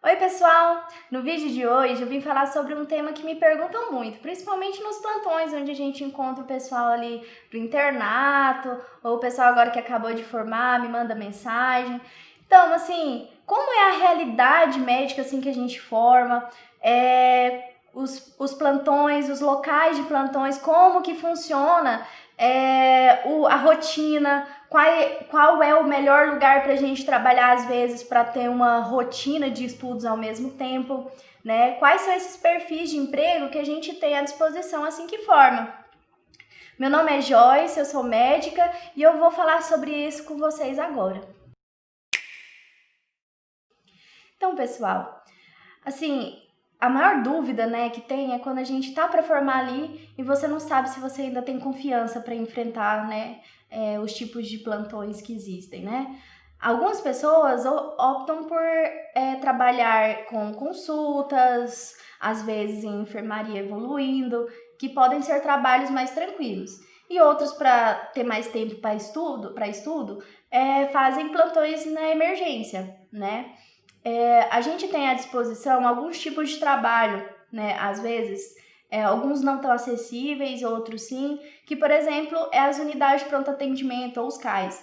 Oi pessoal! No vídeo de hoje eu vim falar sobre um tema que me perguntam muito, principalmente nos plantões, onde a gente encontra o pessoal ali pro internato, ou o pessoal agora que acabou de formar me manda mensagem. Então, assim, como é a realidade médica assim que a gente forma? Os plantões, os locais de plantões, como que funciona a rotina, qual é o melhor lugar para a gente trabalhar às vezes para ter uma rotina de estudos ao mesmo tempo, né? Quais são esses perfis de emprego que a gente tem à disposição assim que forma? Meu nome é Joyce, eu sou médica e eu vou falar sobre isso com vocês agora. Então, pessoal, assim, a maior dúvida, né, que tem é quando a gente tá para formar ali e você não sabe se você ainda tem confiança para enfrentar, né, os tipos de plantões que existem, né? Algumas pessoas optam por trabalhar com consultas, às vezes em enfermaria evoluindo, que podem ser trabalhos mais tranquilos. E outros, para ter mais tempo para estudo, fazem plantões na emergência, né? A gente tem à disposição alguns tipos de trabalho, né? Às vezes, alguns não tão acessíveis, outros sim, que, por exemplo, é as unidades de pronto atendimento ou os CAIS,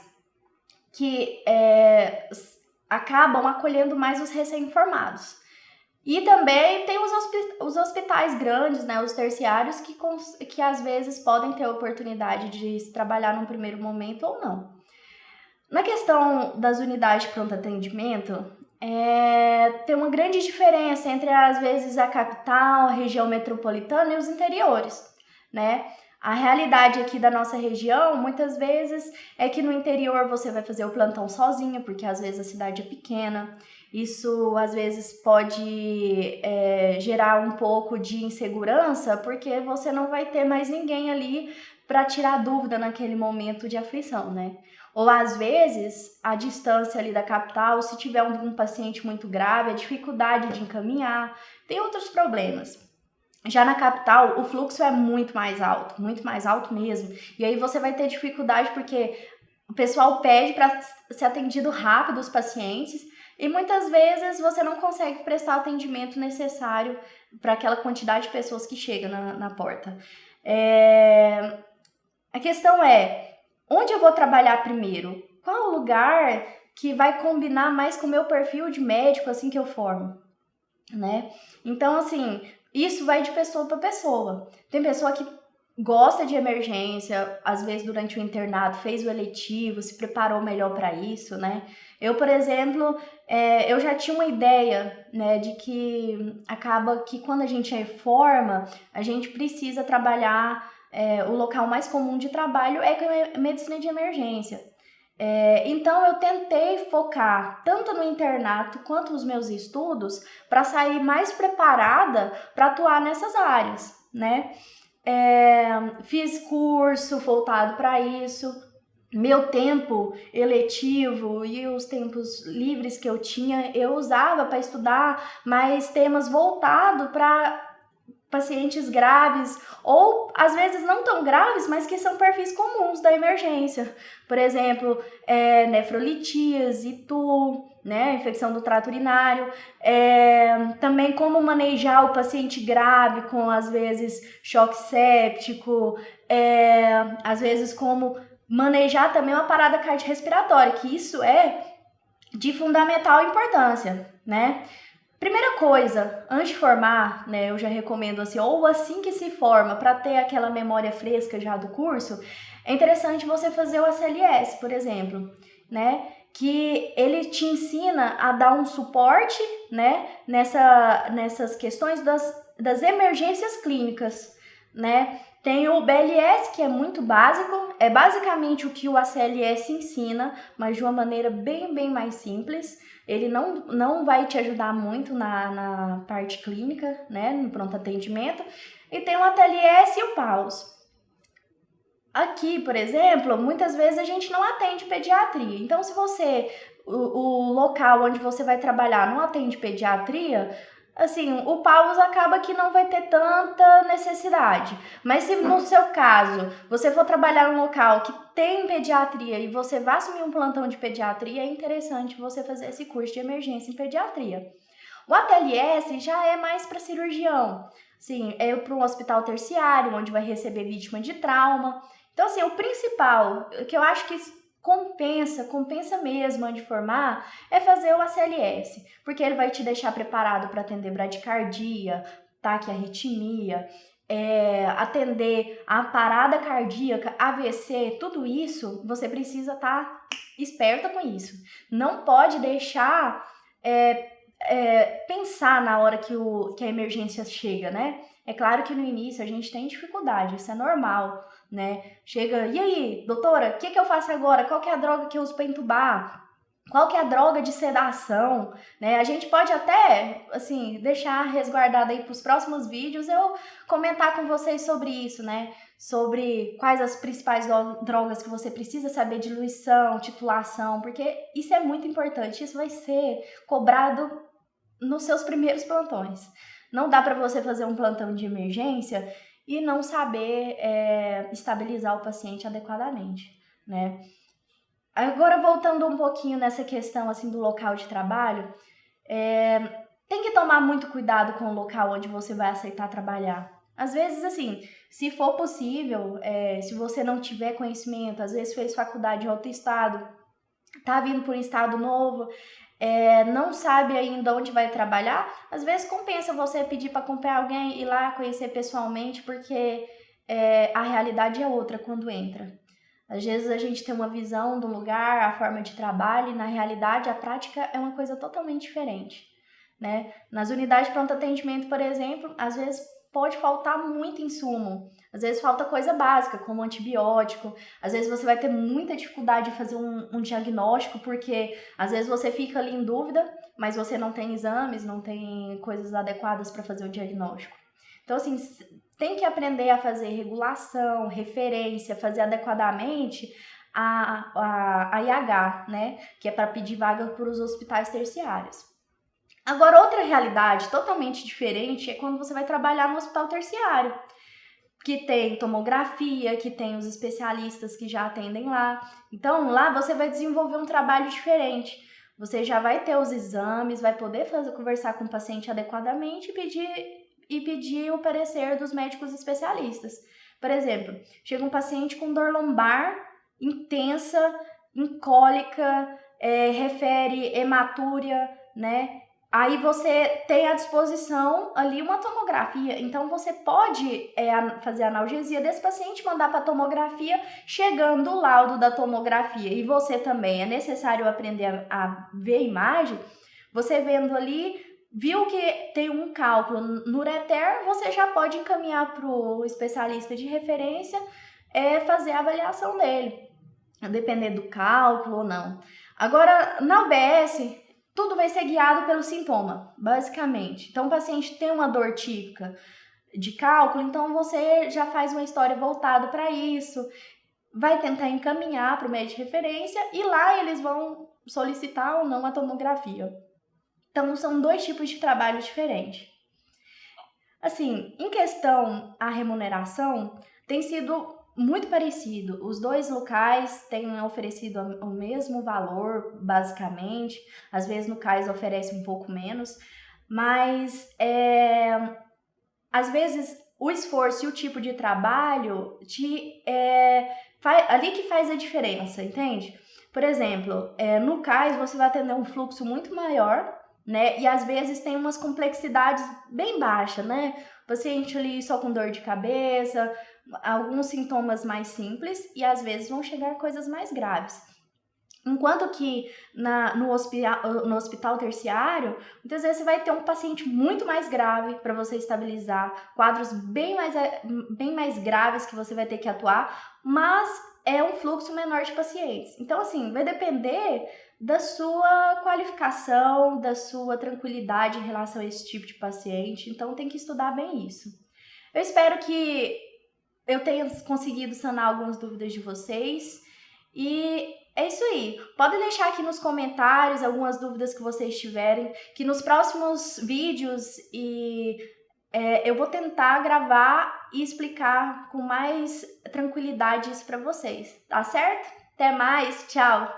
que acabam acolhendo mais os recém-formados. E também tem os hospitais grandes, né, os terciários, que às vezes podem ter a oportunidade de se trabalhar num primeiro momento ou não. Na questão das unidades de pronto atendimento, tem uma grande diferença entre, às vezes, a capital, a região metropolitana e os interiores, né? A realidade aqui da nossa região, muitas vezes, é que no interior você vai fazer o plantão sozinho, porque às vezes a cidade é pequena. Isso, às vezes, pode gerar um pouco de insegurança, porque você não vai ter mais ninguém ali para tirar dúvida naquele momento de aflição, né? Ou às vezes, a distância ali da capital, se tiver um paciente muito grave, a dificuldade de encaminhar, tem outros problemas. Já na capital, o fluxo é muito mais alto mesmo. E aí você vai ter dificuldade porque o pessoal pede para ser atendido rápido os pacientes e muitas vezes você não consegue prestar o atendimento necessário para aquela quantidade de pessoas que chega na porta. A questão é, onde eu vou trabalhar primeiro? Qual o lugar que vai combinar mais com o meu perfil de médico assim que eu formo, né? Então, assim, isso vai de pessoa para pessoa. Tem pessoa que gosta de emergência, às vezes durante o internato fez o eletivo, se preparou melhor para isso, né? Eu, por exemplo, eu já tinha uma ideia, né, de que acaba que quando a gente forma, a gente precisa trabalhar, o local mais comum de trabalho é com a medicina de emergência. Então eu tentei focar tanto no internato quanto nos meus estudos para sair mais preparada para atuar nessas áreas, né? Fiz curso voltado para isso. Meu tempo eletivo e os tempos livres que eu tinha, eu usava para estudar mais temas voltados para pacientes graves ou às vezes não tão graves, mas que são perfis comuns da emergência. Por exemplo, nefrolitíase, TU, né, infecção do trato urinário, também como manejar o paciente grave com, às vezes, choque séptico, às vezes como manejar também uma parada cardiorrespiratória, que isso é de fundamental importância, né? Primeira coisa, antes de formar, né, eu já recomendo assim, ou assim que se forma, para ter aquela memória fresca já do curso, é interessante você fazer o ACLS, por exemplo, né, que ele te ensina a dar um suporte, né, nessas questões das emergências clínicas, né. Tem o BLS, que é muito básico, é basicamente o que o ACLS ensina, mas de uma maneira bem mais simples. Ele não vai te ajudar muito na parte clínica, né, no pronto atendimento. E tem o ATLS e o PAUS. Aqui, por exemplo, muitas vezes a gente não atende pediatria. Então, se o local onde você vai trabalhar não atende pediatria, assim, o PAUS acaba que não vai ter tanta necessidade. Mas se no seu caso, você for trabalhar em um local que tem pediatria e você vai assumir um plantão de pediatria, é interessante você fazer esse curso de emergência em pediatria. O ATLS já é mais para cirurgião, sim, é para um hospital terciário, onde vai receber vítima de trauma. Então, assim, o principal, que eu acho que compensa mesmo antes de formar, é fazer o ACLS, porque ele vai te deixar preparado para atender bradicardia, taquiarritmia, atender a parada cardíaca, AVC, tudo isso, você precisa estar esperta com isso. Não pode deixar pensar na hora que a emergência chega, né? É claro que no início a gente tem dificuldade, isso é normal, né? Chega, e aí, doutora, o que eu faço agora? Qual que é a droga que eu uso para entubar? Qual que é a droga de sedação, né? A gente pode até, assim, deixar resguardado aí para os próximos vídeos eu comentar com vocês sobre isso, né? Sobre quais as principais drogas que você precisa saber, diluição, titulação, porque isso é muito importante, isso vai ser cobrado nos seus primeiros plantões. Não dá para você fazer um plantão de emergência e não saber estabilizar o paciente adequadamente, né? Agora, voltando um pouquinho nessa questão assim do local de trabalho, tem que tomar muito cuidado com o local onde você vai aceitar trabalhar. Às vezes, assim, se for possível, se você não tiver conhecimento, às vezes fez faculdade em outro estado, tá vindo para um estado novo, não sabe ainda onde vai trabalhar, às vezes compensa você pedir para acompanhar alguém, ir lá conhecer pessoalmente, porque a realidade é outra quando entra. Às vezes a gente tem uma visão do lugar, a forma de trabalho, e na realidade a prática é uma coisa totalmente diferente, né? Nas unidades de pronto atendimento, por exemplo, às vezes pode faltar muito insumo, às vezes falta coisa básica, como antibiótico, às vezes você vai ter muita dificuldade de fazer um diagnóstico, porque às vezes você fica ali em dúvida, mas você não tem exames, não tem coisas adequadas para fazer o diagnóstico. Então, assim, tem que aprender a fazer regulação, referência, fazer adequadamente a IH, né? Que é para pedir vaga para os hospitais terciários. Agora, outra realidade totalmente diferente é quando você vai trabalhar no hospital terciário, que tem tomografia, que tem os especialistas que já atendem lá. Então, lá você vai desenvolver um trabalho diferente. Você já vai ter os exames, vai poder conversar com o paciente adequadamente e pedir o parecer dos médicos especialistas. Por exemplo, chega um paciente com dor lombar intensa, incólica, refere hematúria, né? Aí você tem à disposição ali uma tomografia, então você pode fazer a analgesia desse paciente, mandar para a tomografia, chegando o laudo da tomografia, e você também é necessário aprender a ver a imagem, você vendo ali, viu que tem um cálculo no ureter, você já pode encaminhar para o especialista de referência fazer a avaliação dele, depender do cálculo ou não. Agora, na UBS, tudo vai ser guiado pelo sintoma, basicamente. Então, o paciente tem uma dor típica de cálculo, então você já faz uma história voltada para isso, vai tentar encaminhar para o médico de referência e lá eles vão solicitar ou não a tomografia. Então, são dois tipos de trabalho diferentes. Assim, em questão à remuneração, tem sido muito parecido. Os dois locais têm oferecido o mesmo valor, basicamente. Às vezes no CAIS oferece um pouco menos, mas às vezes o esforço e o tipo de trabalho ali que faz a diferença, entende? Por exemplo, no CAIS você vai atender um fluxo muito maior, né? E às vezes tem umas complexidades bem baixas, né? O paciente ali só com dor de cabeça, alguns sintomas mais simples e às vezes vão chegar coisas mais graves. Enquanto que no hospital terciário, muitas vezes você vai ter um paciente muito mais grave para você estabilizar, quadros bem mais graves que você vai ter que atuar, mas é um fluxo menor de pacientes. Então, assim, vai depender da sua qualificação, da sua tranquilidade em relação a esse tipo de paciente. Então, tem que estudar bem isso. Eu espero que eu tenha conseguido sanar algumas dúvidas de vocês e é isso aí. Podem deixar aqui nos comentários algumas dúvidas que vocês tiverem, que nos próximos vídeos eu vou tentar gravar e explicar com mais tranquilidade isso para vocês, tá certo? Até mais, tchau!